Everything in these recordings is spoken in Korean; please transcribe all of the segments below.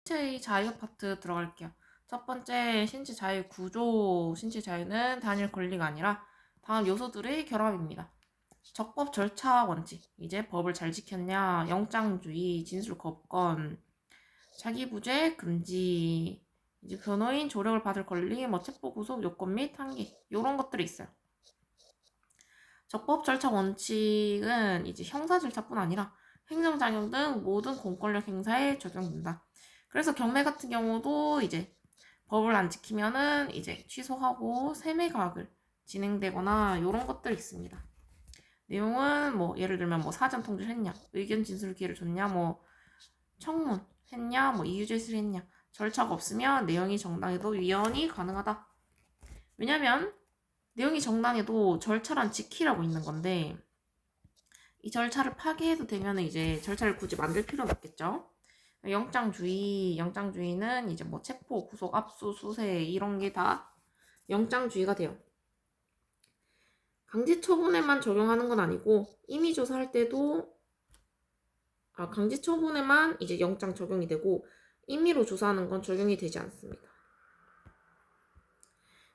신체의 자유 파트 들어갈게요. 첫 번째 신체 자유 구조, 신체 자유는 단일 권리가 아니라 다음 요소들의 결합입니다. 적법 절차 원칙, 이제 법을 잘 지켰냐, 영장주의, 진술 거부권, 자기부재 금지, 이제 변호인 조력을 받을 권리, 체포 구속 요건 및 한계, 이런 것들이 있어요. 적법 절차 원칙은 이제 형사 절차뿐 아니라 행정장용 등 모든 공권력 행사에 적용된다. 그래서 경매 같은 경우도 이제 법을 안 지키면은 이제 취소하고 세매가학을 진행되거나 이런 것들이 있습니다. 내용은 예를 들면 사전 통지를 했냐, 의견 진술 기회를 줬냐, 청문 했냐, 이유 제시를 했냐, 절차가 없으면 내용이 정당해도 위헌이 가능하다. 왜냐면 내용이 정당해도 절차란 지키라고 있는 건데 이 절차를 파기해도 되면 이제 절차를 굳이 만들 필요는 없겠죠. 영장주의는 이제 체포, 구속, 압수, 수세 이런 게 다 영장주의가 돼요. 강제 처분에만 적용하는 건 아니고 임의 조사할 때도 강제 처분에만 이제 영장 적용이 되고 임의로 조사하는 건 적용이 되지 않습니다.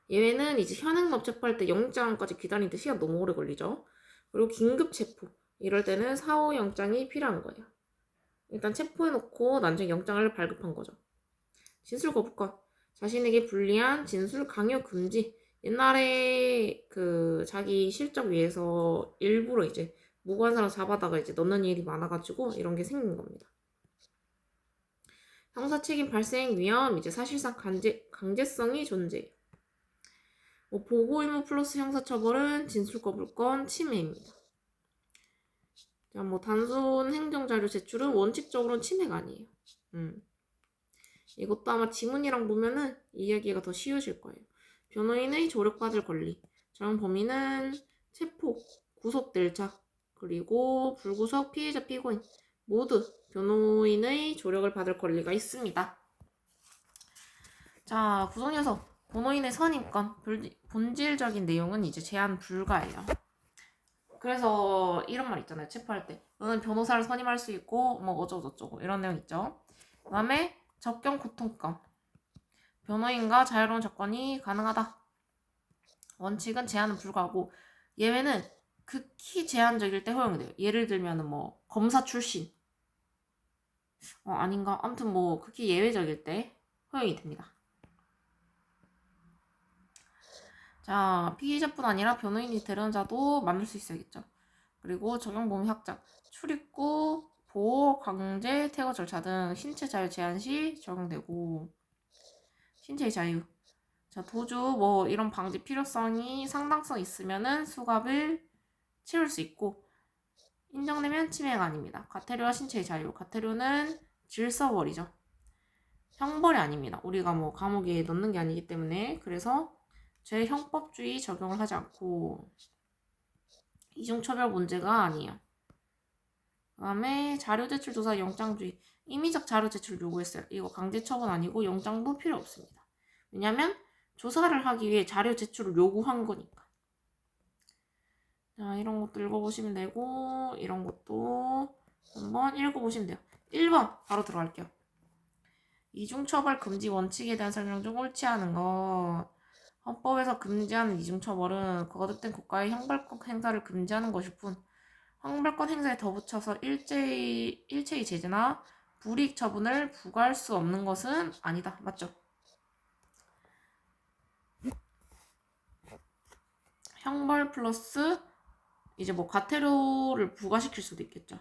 예외는 이제 현행법 체포할 때 영장까지 기다리는데 시간 너무 오래 걸리죠. 그리고 긴급 체포 이럴 때는 사후 영장이 필요한 거예요. 일단 체포해놓고 나중에 영장을 발급한 거죠. 진술 거부권, 자신에게 불리한 진술 강요 금지. 옛날에 자기 실적 위해서 일부러 이제 무고한 사람 잡아다가 이제 넣는 일이 많아가지고 이런 게 생긴 겁니다. 형사 책임 발생 위험, 이제 사실상 강제성이 존재해요. 보고 의무 플러스 형사처벌은 진술 거부권 침해입니다. 자, 단순 행정자료 제출은 원칙적으로는 침해가 아니에요. 이것도 아마 지문이랑 보면은 이야기가 더 쉬우실 거예요. 변호인의 조력받을 권리, 적용 범위는 체포, 구속될 자, 그리고 불구속 피해자 피고인 모두 변호인의 조력을 받을 권리가 있습니다. 자, 구성요소 변호인의 선임권, 본질적인 내용은 이제 제한 불가예요. 그래서 이런 말 있잖아요. 체포할 때 너는 변호사를 선임할 수 있고 어쩌고저쩌고 이런 내용 있죠. 그 다음에 적경 고통권, 변호인과 자유로운 접근이 가능하다. 원칙은 제한은 불가하고 예외는 극히 제한적일 때 허용이 돼요. 예를 들면 검사 출신 아닌가? 아무튼 극히 예외적일 때 허용이 됩니다. 자, 피의자뿐 아니라 변호인이 되려는 자도 만들 수 있어야겠죠. 그리고 적용 범위 확장, 출입구, 보호, 강제, 퇴거 절차 등 신체 자유 제한 시 적용되고 신체의 자유. 자, 도주 이런 방지 필요성이 상당성 있으면은 수갑을 채울 수 있고 인정되면 침해가 아닙니다. 과태료와 신체의 자유. 과태료는 질서벌이죠. 형벌이 아닙니다. 우리가 감옥에 넣는 게 아니기 때문에 그래서 제형법주의 적용을 하지 않고 이중처벌 문제가 아니에요. 그 다음에 자료 제출 조사 영장주의. 임의적 자료 제출 요구했어요. 이거 강제 처분 아니고 영장도 필요 없습니다. 왜냐면 조사를 하기 위해 자료 제출을 요구한 거니까. 자, 이런 것도 읽어보시면 되고 이런 것도 한번 읽어보시면 돼요. 1번 바로 들어갈게요. 이중처벌 금지 원칙에 대한 설명 중 옳지 않은 것. 헌법에서 금지하는 이중처벌은 거듭된 국가의 형벌권 행사를 금지하는 것일 뿐 형벌권 행사에 덧붙여서 일체의 제재나 불이익 처분을 부과할 수 없는 것은 아니다. 맞죠? 형벌 플러스 이제 과태료를 부과시킬 수도 있겠죠.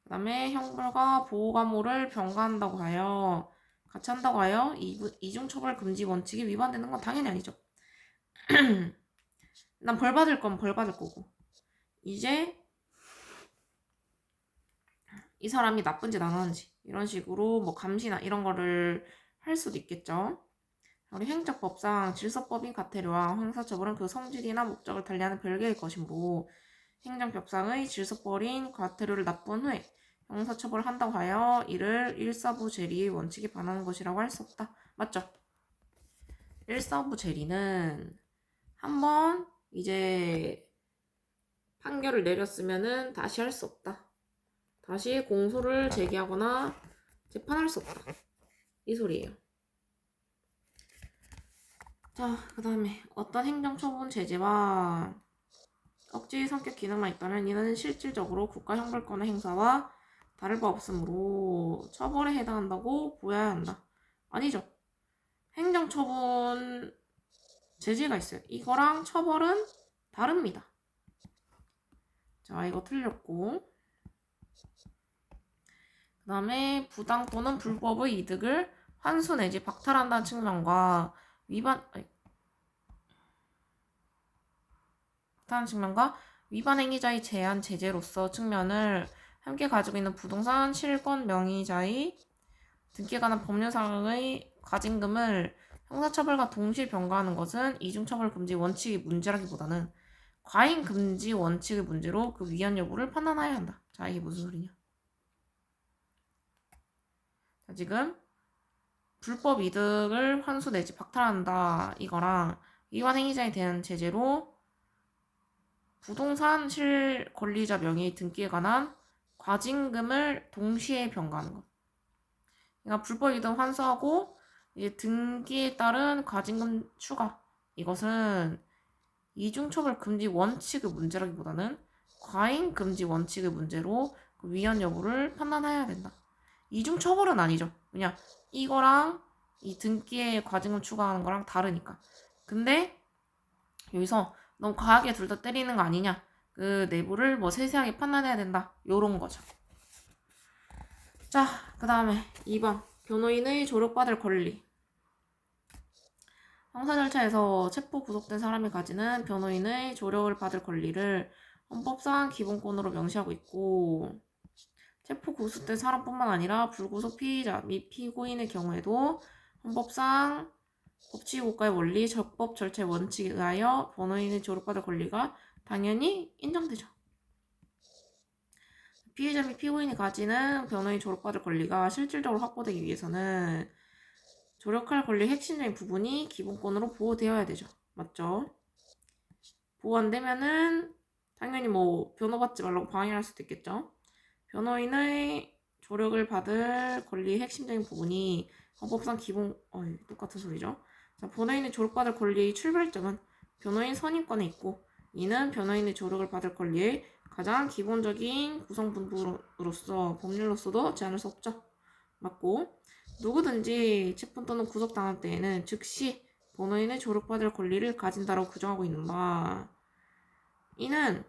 그 다음에 형벌과 보호감호를 병가한다고 하여 같이 한다고 하여 이중처벌 금지 원칙이 위반되는 건 당연히 아니죠. 난 벌 받을 건 벌 받을 거고 이제 이 사람이 나쁜 짓 안 하는지 이런 식으로 감시나 이런 거를 할 수도 있겠죠. 우리 행정법상 질서법인 과태료와 형사처벌은 그 성질이나 목적을 달리하는 별개의 것이므로 행정법상의 질서법인 과태료를 납부한 후에 형사처벌을 한다고 하여 이를 일사부 재리의 원칙에 반하는 것이라고 할 수 없다. 맞죠? 일사부 재리는 한번 이제 판결을 내렸으면은 다시 할 수 없다. 다시 공소를 제기하거나 재판할 수 없다. 이 소리예요. 자, 그 다음에 어떤 행정처분 제재와 억지 성격 기능만 있다면 이는 실질적으로 국가형벌권의 행사와 다를 바 없으므로 처벌에 해당한다고 보아야 한다. 아니죠. 행정처분 제재가 있어요. 이거랑 처벌은 다릅니다. 자, 이거 틀렸고. 그 다음에 부당 또는 불법의 이득을 환수 내지 박탈한다는 측면과 박탈하는 측면과 위반 행위자의 제한 제재로서 측면을 함께 가지고 있는 부동산 실권 명의자의 등기에 관한 법률상의 과징금을 형사처벌과 동시에 병가하는 것은 이중처벌 금지 원칙의 문제라기보다는 과잉 금지 원칙의 문제로 그 위헌 여부를 판단해야 한다. 자, 이게 무슨 소리냐? 자, 지금 불법 이득을 환수 내지 박탈한다 이거랑 위반 행위자에 대한 제재로 부동산 실권리자 명의 등기에 관한 과징금을 동시에 병가하는 것. 그러니까 불법 이득 환수하고 이제 등기에 따른 과징금 추가. 이것은 이중처벌 금지 원칙의 문제라기보다는 과잉 금지 원칙의 문제로 그 위헌 여부를 판단해야 된다. 이중처벌은 아니죠. 그냥 이거랑 이 등기에 과징금 추가하는 거랑 다르니까. 근데 여기서 너무 과하게 둘 다 때리는 거 아니냐. 그 내부를 뭐 세세하게 판단해야 된다. 요런 거죠. 자, 그 다음에 2번. 변호인의 조력받을 권리. 형사 절차에서 체포 구속된 사람이 가지는 변호인의 조력을 받을 권리를 헌법상 기본권으로 명시하고 있고, 체포 구속된 사람뿐만 아니라 불구속 피의자 및 피고인의 경우에도 헌법상 법치국가의 원리, 적법 절차의 원칙에 의하여 변호인의 조력받을 권리가 당연히 인정되죠. 피해자 및 피고인이 가지는 변호인 조력받을 권리가 실질적으로 확보되기 위해서는 조력할 권리의 핵심적인 부분이 기본권으로 보호되어야 되죠. 맞죠? 보호 안 되면은 당연히 뭐 변호받지 말라고 방해할 수도 있겠죠. 변호인의 조력을 받을 권리의 핵심적인 부분이 헌법상 똑같은 소리죠. 자, 변호인의 조력받을 권리의 출발점은 변호인 선임권에 있고 이는 변호인의 조력을 받을 권리의 가장 기본적인 구성분부로서 법률로서도 제한할 수 없죠. 맞고 누구든지 체포 또는 구속당할 때에는 즉시 변호인의 조력받을 권리를 가진다라고 규정하고 있는 바 이는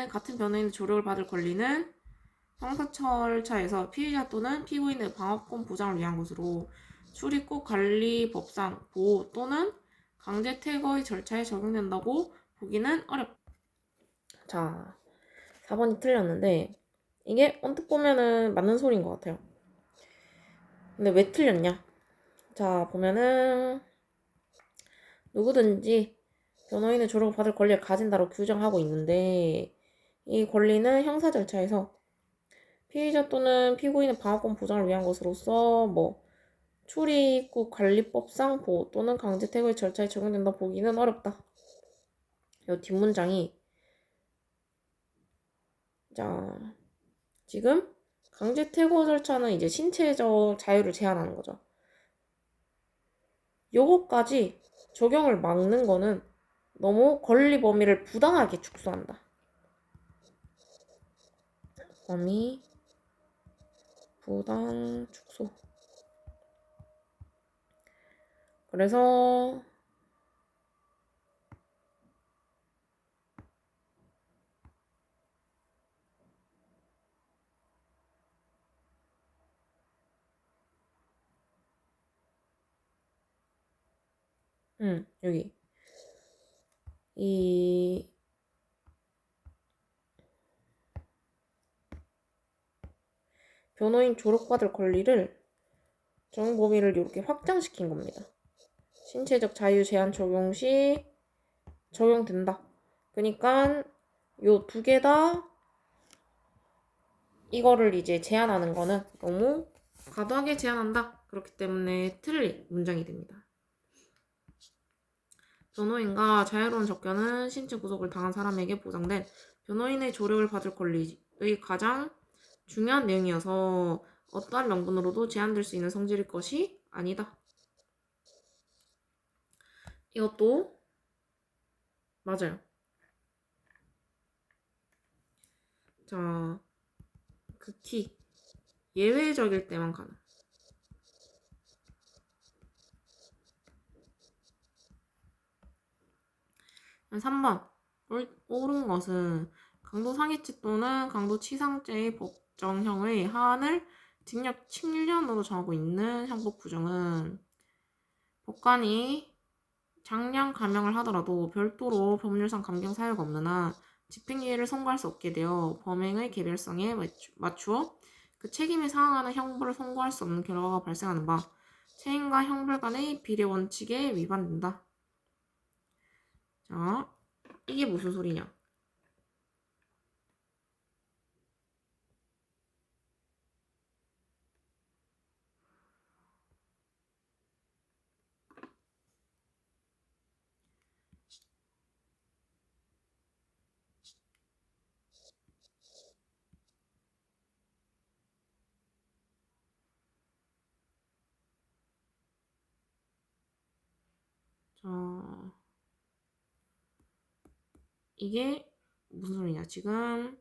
같은 변호인의 조력을 받을 권리는 형사 절차에서 피의자 또는 피고인의 방어권 보장을 위한 것으로 출입국 관리 법상 보호 또는 강제 퇴거의 절차에 적용된다고 보기는 어렵다. 자, 4번이 틀렸는데 이게 언뜻 보면은 맞는 소리인 것 같아요. 근데 왜 틀렸냐? 자, 보면은 누구든지 변호인의 조력을 받을 권리를 가진다고 규정하고 있는데 이 권리는 형사 절차에서 피의자 또는 피고인의 방어권 보장을 위한 것으로서 뭐 출입국 관리법상 보호 또는 강제 퇴거의 절차에 적용된다 보기는 어렵다. 이 뒷문장이 자 지금 강제 퇴거 절차는 이제 신체적 자유를 제한하는 거죠. 요거까지 적용을 막는 거는 너무 권리 범위를 부당하게 축소한다. 범위 부당 축소. 그래서 여기 이 변호인 조력받을 권리를 적용 범위를 이렇게 확장시킨 겁니다. 신체적 자유 제한 적용 시 적용된다. 그러니까 요 두 개 다 이거를 이제 제한하는 거는 너무 과도하게 제한한다. 그렇기 때문에 틀린 문장이 됩니다. 변호인과 자유로운 접견은 신체 구속을 당한 사람에게 보장된 변호인의 조력을 받을 권리의 가장 중요한 내용이어서 어떠한 명분으로도 제한될 수 있는 성질일 것이 아니다. 이것도 맞아요. 자, 극히 예외적일 때만 가능. 3번 옳은 것은 강도 상해죄 또는 강도 치상죄의 법정형의 하한을 징역 7년으로 정하고 있는 형법 규정은 법관이 장량 감형을 하더라도 별도로 법률상 감경 사유가 없는 한 집행유예를 선고할 수 없게 되어 범행의 개별성에 맞추어 그 책임에 상응하는 형벌을 선고할 수 없는 결과가 발생하는 바 책임과 형벌 간의 비례 원칙에 위반된다. 자, 이게 무슨 소리냐? 자, 이게 무슨 소리냐? 지금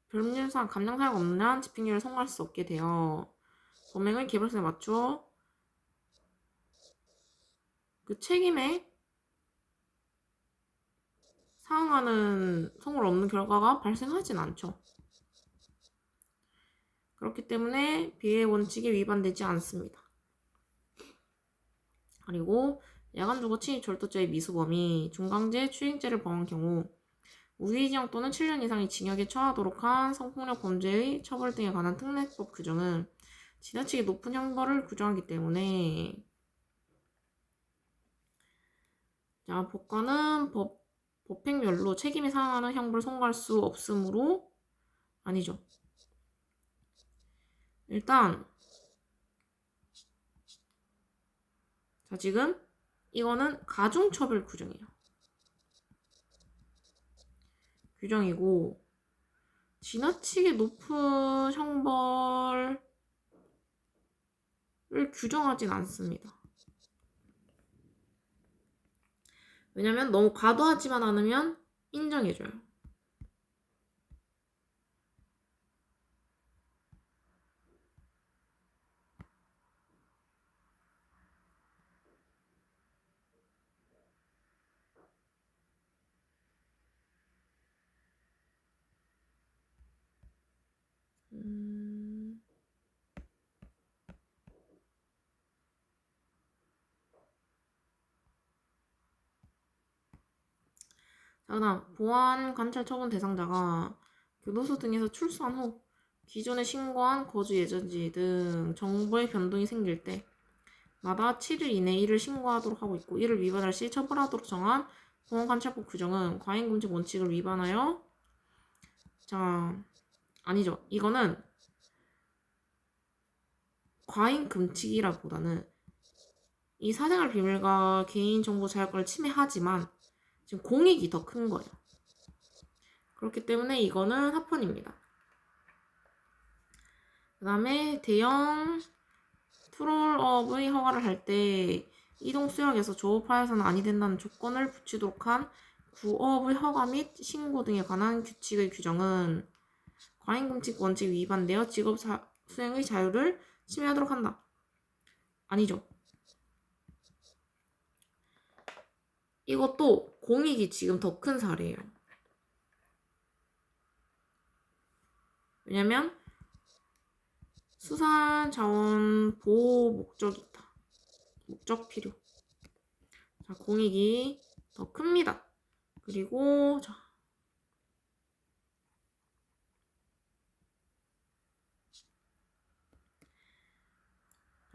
법률상 감량 사유가 없는 한 집행유예를 선고할 수 없게 되어 범행의 개별성에 맞추어 그 책임에 상응하는 선고를 얻는 결과가 발생하진 않죠. 그렇기 때문에 비례 원칙에 위반되지 않습니다. 그리고 야간주거 침입 절도죄의 미수범이 중강제 추행죄를 범한 경우 무기징역 또는 7년 이상의 징역에 처하도록 한 성폭력 범죄의 처벌 등에 관한 특례법 규정은 지나치게 높은 형벌을 규정하기 때문에 자, 법관은 법행별로 책임에 상하는 형벌을 선고할 수 없으므로 아니죠. 일단 자, 지금 이거는 가중처벌 규정이고 지나치게 높은 형벌을 규정하진 않습니다. 왜냐면 너무 과도하지만 않으면 인정해줘요. 자, 그다음 보안 관찰 처분 대상자가 교도소 등에서 출소한 후 기존에 신고한 거주 예정지 등 정보의 변동이 생길 때 마다 7일 이내에 이를 신고하도록 하고 있고 이를 위반할 시 처벌하도록 정한 보안관찰법 규정은 과잉금지 원칙을 위반하여 자 아니죠. 이거는 과잉금칙이라기보다는 이 사생활 비밀과 개인정보 자유권을 침해하지만 지금 공익이 더 큰 거예요. 그렇기 때문에 이거는 합헌입니다. 그 다음에 대형 풀업의 허가를 할 때 이동 수역에서 조업하여서는 아니 된다는 조건을 붙이도록 한 구업의 허가 및 신고 등에 관한 규칙의 규정은 과잉금칙 원칙 위반되어 직업 수행의 자유를 침해하도록 한다. 아니죠. 이것도 공익이 지금 더 큰 사례예요. 왜냐면 수산 자원 보호 목적이 있다. 목적 필요. 자, 공익이 더 큽니다. 그리고 자,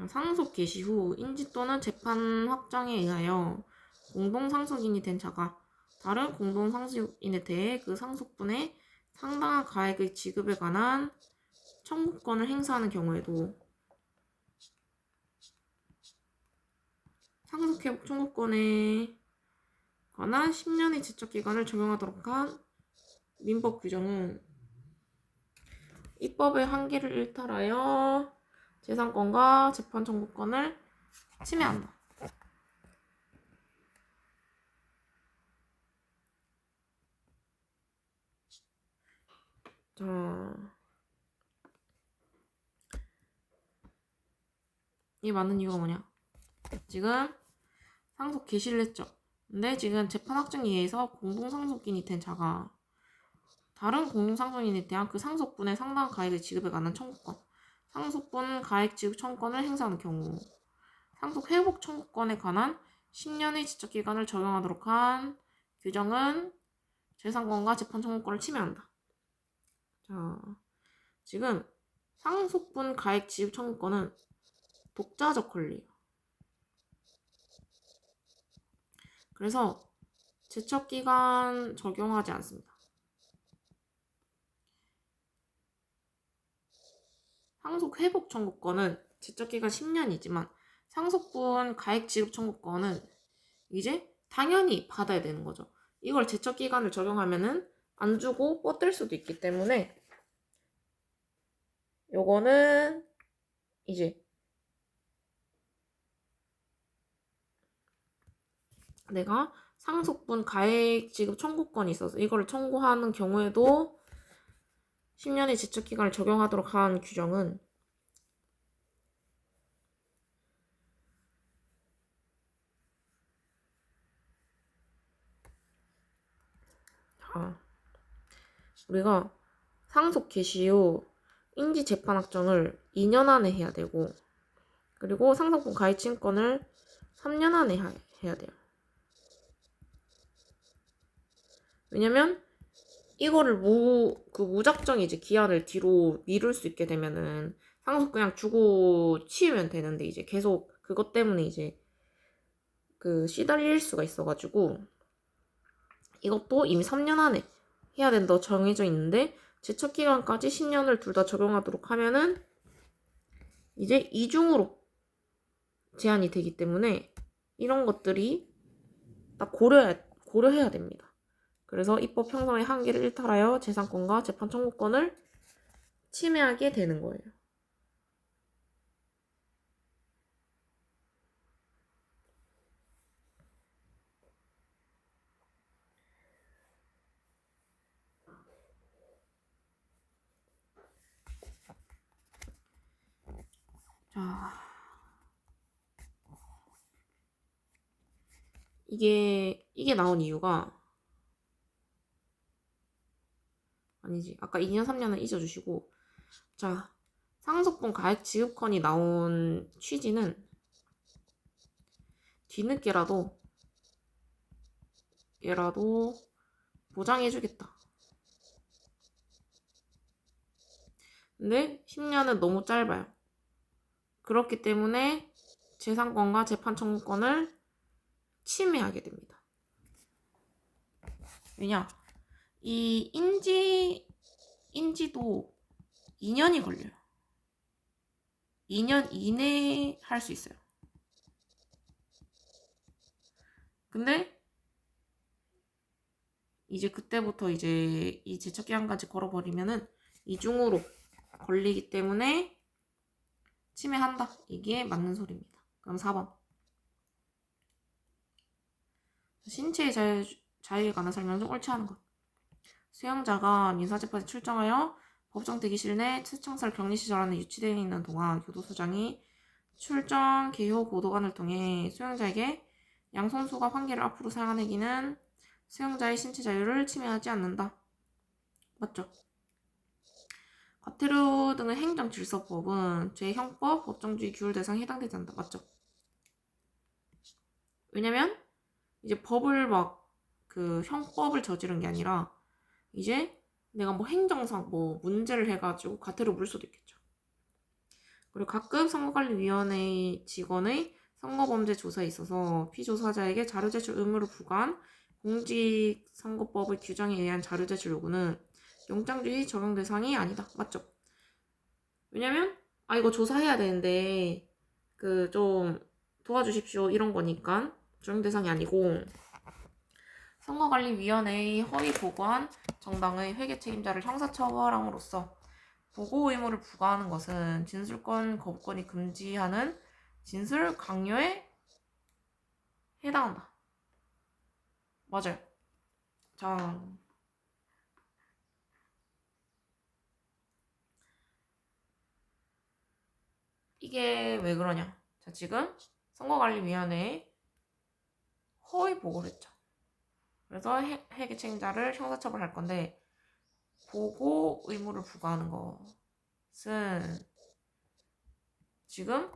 상속 개시 후 인지 또는 재판 확정에 의하여 공동상속인이 된 자가 다른 공동상속인에 대해 그 상속분의 상당한 가액의 지급에 관한 청구권을 행사하는 경우에도 상속회복 청구권에 관한 10년의 제척기간을 적용하도록 한 민법 규정은 입법의 한계를 일탈하여 재산권과 재판 청구권을 침해한다. 자, 이 맞는 이유가 뭐냐? 지금 상속 개시를 했죠. 근데 지금 재판 확정에 의해서 공동상속인이 된 자가 다른 공동상속인에 대한 그 상속분의 상당한 가액을 지급에 관한 청구권, 상속분 가액 지급 청구권을 행사하는 경우, 상속 회복 청구권에 관한 10년의 지적기간을 적용하도록 한 규정은 재산권과 재판 청구권을 침해한다. 자, 지금 상속분 가액 지급 청구권은 독자적 권리예요. 그래서 제척기간 적용하지 않습니다. 상속 회복 청구권은 제척기간 10년이지만 상속분 가액 지급 청구권은 이제 당연히 받아야 되는 거죠. 이걸 제척기간을 적용하면은 안 주고 뻗을 수도 있기 때문에 요거는 이제 내가 상속분 가액 지급 청구권이 있어서 이걸 청구하는 경우에도 10년의 제척기간을 적용하도록 한 규정은 우리가 상속 개시 후 인지 재판 확정을 2년 안에 해야 되고 그리고 상속분 가액 친권을 3년 안에 해야 돼요. 왜냐면 이거를 무작정 이제 기한을 뒤로 미룰 수 있게 되면은 상속 그냥 주고 치우면 되는데 이제 계속 그것 때문에 이제 시달릴 수가 있어가지고 이것도 이미 3년 안에 해야 된다고 정해져 있는데 제척기간까지 10년을 둘 다 적용하도록 하면은 이제 이중으로 제한이 되기 때문에 이런 것들이 딱 고려해야 됩니다. 그래서 입법 형성의 한계를 일탈하여 재산권과 재판 청구권을 침해하게 되는 거예요. 자, 이게 나온 이유가 아니지. 아까 2년 3년은 잊어주시고 자, 상속분 가액 지급권이 나온 취지는 뒤늦게라도 얘라도 보장해주겠다. 근데 10년은 너무 짧아요. 그렇기 때문에 재산권과 재판 청구권을 침해하게 됩니다. 왜냐? 이 인지도 2년이 걸려요. 2년 이내에 할 수 있어요. 근데 이제 그때부터 이제 이 제척기한까지 걸어버리면은 이중으로 걸리기 때문에 침해한다. 이게 맞는 소리입니다. 그럼 4번. 신체의 자유에 관한 설명 중 옳지 않은 것. 수용자가 민사재판에 출정하여 법정 대기실 내 최청설 격리시설 안에 유치되어 있는 동안 교도소장이 출정 개요 보도관을 통해 수용자에게 양손수가 환기를 앞으로 사용하기는 수용자의 신체 자유를 침해하지 않는다. 맞죠? 과태료 등의 행정질서법은 제 형법, 법정주의 규율 대상에 해당되지 않는다. 맞죠? 왜냐면 이제 법을 형법을 저지른 게 아니라 이제 내가 행정상 문제를 해가지고 과태료 물 수도 있겠죠. 그리고 각급 선거관리위원회 직원의 선거범죄 조사에 있어서 피조사자에게 자료 제출 의무를 부과한 공직선거법의 규정에 의한 자료 제출 요구는 영장주의 적용 대상이 아니다. 맞죠? 왜냐면 이거 조사해야 되는데 좀 도와주십시오 이런 거니까 적용 대상이 아니고, 선거관리위원회의 허위 보고한 정당의 회계 책임자를 형사처벌함으로써 보고 의무를 부과하는 것은 진술권 거부권이 금지하는 진술 강요에 해당한다. 맞아요. 자, 이게 왜 그러냐? 자, 지금 선거관리위원회에 허위 보고를 했죠. 그래서 회계 책임자를 형사처벌할 건데, 보고 의무를 부과하는 것은 지금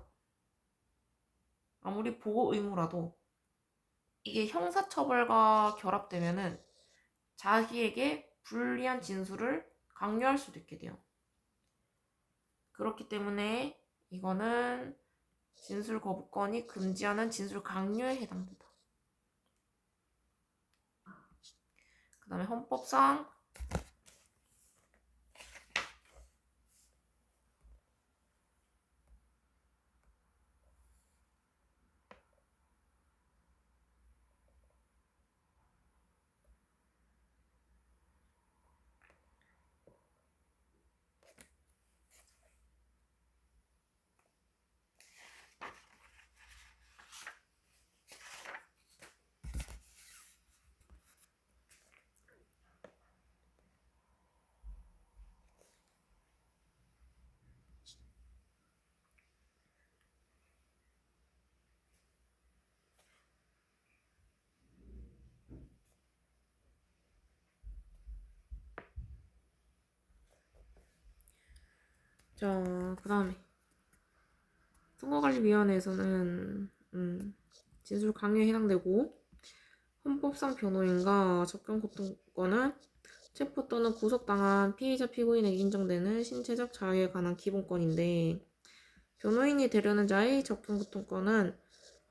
아무리 보고 의무라도 이게 형사처벌과 결합되면은 자기에게 불리한 진술을 강요할 수도 있게 돼요. 그렇기 때문에 이거는 진술 거부권이 금지하는 진술 강요에 해당된다. 그 다음에 헌법상 자, 그 다음에 선거관리위원회에서는 진술 강요에 해당되고, 헌법상 변호인과 접견고통권은 체포 또는 구속당한 피의자 피고인에게 인정되는 신체적 자유에 관한 기본권인데, 변호인이 되려는 자의 접견고통권은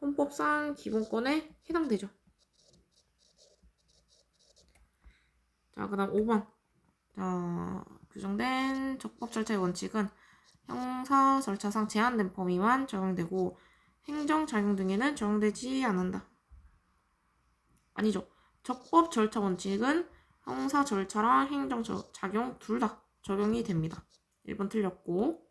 헌법상 기본권에 해당되죠. 자, 그 다음 5번. 자, 규정된 적법 절차의 원칙은 형사 절차상 제한된 범위만 적용되고 행정 작용 등에는 적용되지 않는다. 아니죠. 적법 절차 원칙은 형사 절차랑 행정 작용 둘 다 적용이 됩니다. 1번 틀렸고,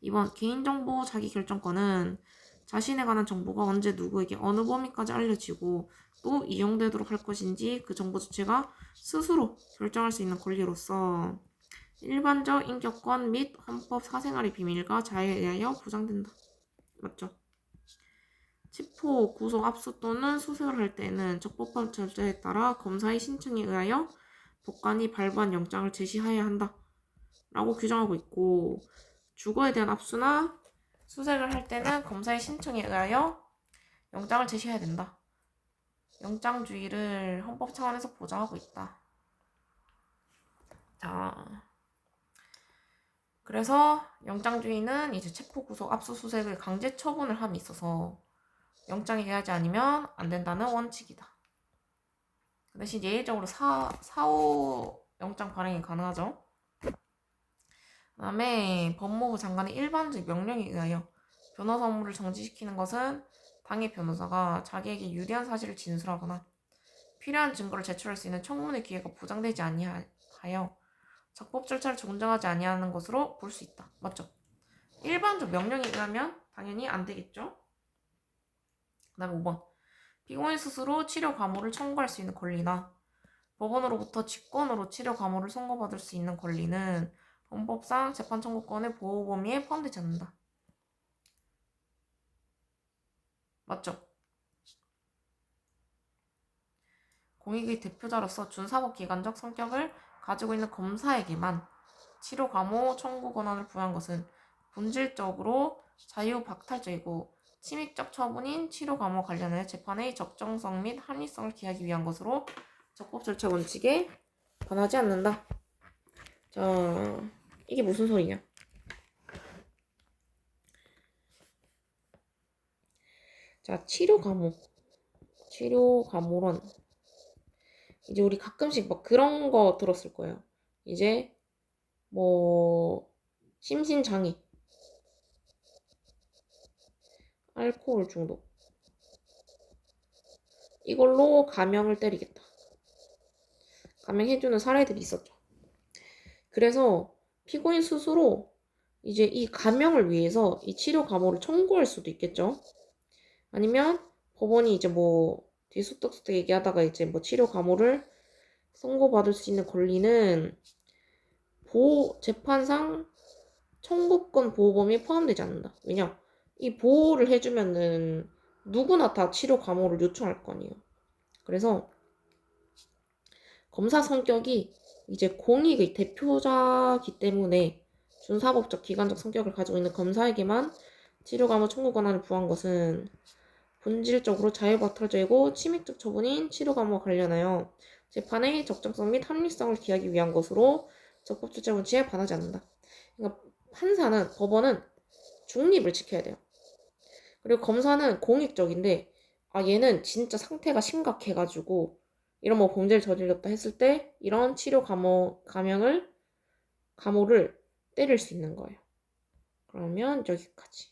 2번 개인정보 자기결정권은 자신에 관한 정보가 언제 누구에게 어느 범위까지 알려지고 또 이용되도록 할 것인지 그 정보 주체가 스스로 결정할 수 있는 권리로서 일반적 인격권 및 헌법 사생활의 비밀과 자유에 의하여 보장된다. 맞죠? 체포, 구속, 압수 또는 수색을 할 때에는 적법한 절차에 따라 검사의 신청에 의하여 법관이 발부한 영장을 제시해야 한다 라고 규정하고 있고, 주거에 대한 압수나 수색을 할 때는 검사의 신청에 의하여 영장을 제시해야 된다. 영장주의를 헌법 차원에서 보장하고 있다. 자, 그래서 영장주의는 이제 체포, 구속, 압수수색을 강제 처분을 함에 있어서 영장에 의하지 않으면 안 된다는 원칙이다. 그 대신 예외적으로 사후 영장 발행이 가능하죠. 그 다음에 법무부 장관의 일반적 명령에 의하여 변호사 업무를 정지시키는 것은 당의 변호사가 자기에게 유리한 사실을 진술하거나 필요한 증거를 제출할 수 있는 청문회 기회가 보장되지 아니하여 적법 절차를 존중하지 아니하는 것으로 볼 수 있다. 맞죠? 일반적 명령에 의하면 당연히 안 되겠죠? 그 다음에 5번. 피고인 스스로 치료 과모를 청구할 수 있는 권리나 법원으로부터 직권으로 치료 과모를 선고받을 수 있는 권리는 헌법상 재판 청구권의 보호 범위에 포함되지 않는다. 맞죠? 공익의 대표자로서 준사법기관적 성격을 가지고 있는 검사에게만 치료 과모 청구 권한을 부여한 것은 본질적으로 자유박탈적이고 침입적 처분인 치료 과모 관련해 재판의 적정성 및 합리성을 기하기 위한 것으로 적법 절차 원칙에 반하지 않는다. 자, 이게 무슨 소리냐? 자, 치료 과모론 이제 우리 가끔씩 막 그런 거 들었을 거예요. 이제 뭐 심신장애 알코올 중독. 이걸로 감형을 때리겠다. 감형해주는 사례들이 있었죠. 그래서 피고인 스스로 이제 이 감형을 위해서 이 치료 감호를 청구할 수도 있겠죠. 아니면 법원이 이제 뭐 뒤쑥덕쑥 얘기하다가 이제 뭐 치료 감호를 선고받을 수 있는 권리는 재판상 청구권 보호 범위에 포함되지 않는다. 왜냐? 이 보호를 해주면은 누구나 다 치료 감호를 요청할 거 아니에요. 그래서 검사 성격이 이제 공익의 대표자기 때문에 준사법적 기관적 성격을 가지고 있는 검사에게만 치료 감호 청구 권한을 부여한 것은 본질적으로 자유박탈죄고 침해적 처분인 치료 감호와 관련하여 재판의 적정성 및 합리성을 기하기 위한 것으로 적법조치 원칙에 반하지 않는다. 그러니까 판사는, 법원은 중립을 지켜야 돼요. 그리고 검사는 공익적인데 얘는 진짜 상태가 심각해가지고 이런 뭐 범죄를 저질렀다 했을 때 이런 치료 감호를 때릴 수 있는 거예요. 그러면 여기까지.